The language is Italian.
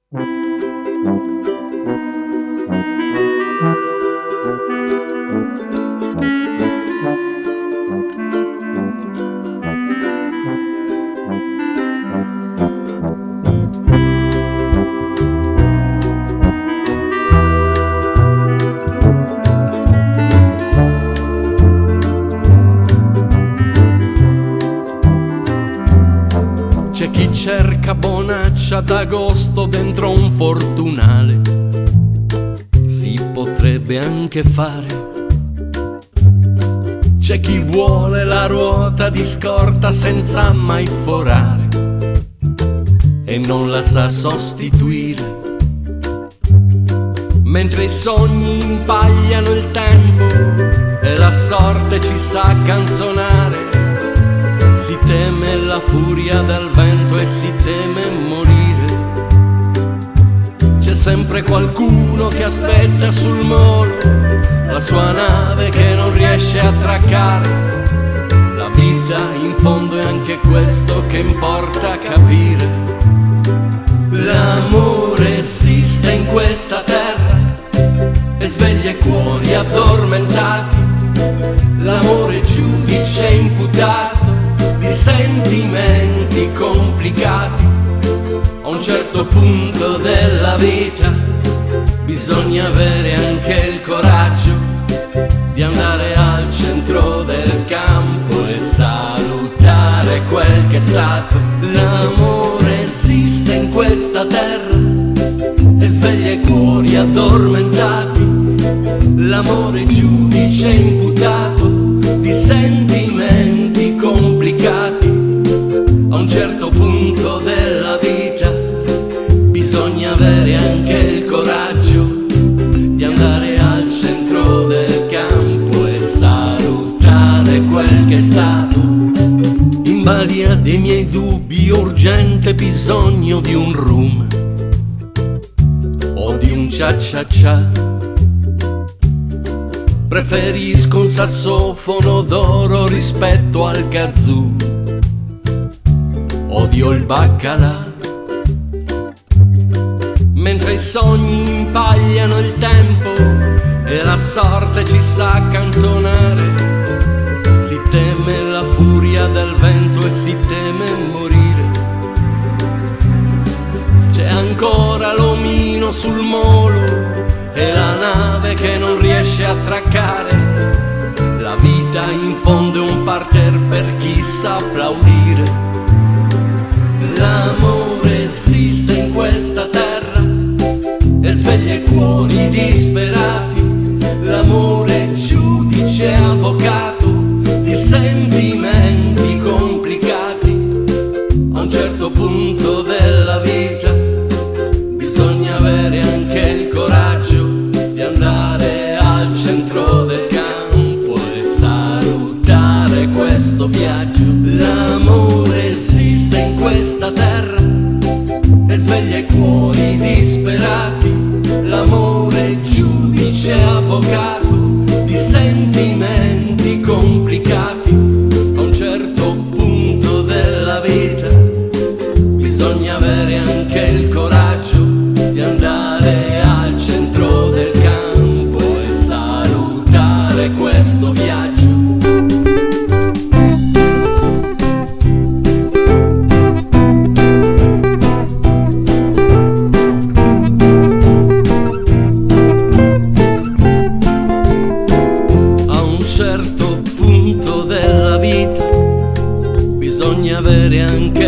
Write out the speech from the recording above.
C'è chi cerca bonaccia d'agosto dentro un fortunale, si potrebbe anche fare. C'è chi vuole la ruota di scorta senza mai forare e non la sa sostituire. Mentre i sogni impagliano il tempo e la sorte ci sa canzonare, si teme la furia del vento e si teme morire. C'è sempre qualcuno che aspetta sul molo la sua nave che non riesce a attraccare. La vita in fondo è anche questo che importa capire. L'amore esiste in questa terra e sveglia i cuori addormentati. L'amore giudice imputato di sentimenti complicati. A un certo punto della vita bisogna avere anche il coraggio di andare al centro del campo e salutare quel che è stato. L'amore esiste in questa terra e sveglia i cuori addormentati. L'amore giudice imputato di sentimenti complicati. A un certo punto della vita bisogna avere anche il coraggio di andare al centro del campo e salutare quel che è stato. In balia dei miei dubbi ho urgente bisogno di un rum o di un cia-cia-cia. Preferisco un sassofono d'oro rispetto al kazoo. Odio il baccalà. Mentre i sogni impagliano il tempo e la sorte ci sa canzonare, si teme la furia del vento e si teme morire. C'è ancora l'omino sul molo e la nave che non riesce a attraccare. La vita in fondo è un parterre per chi sa applaudire. L'amore esiste in questa terra e sveglia i cuori disperati. L'amore giudice avvocato di sentimenti complicati. A un certo punto della vita bisogna avere anche il coraggio di andare al centro del campo e salutare questo viaggio. L'amore esiste in questa terra e sveglia i cuori disperati. L'amore giudice avvocato di sentimenti complicati. A un certo punto della vita bisogna avere anche il coraggio di andare al centro del campo e salutare questo viaggio. A un certo punto della vita bisogna avere anche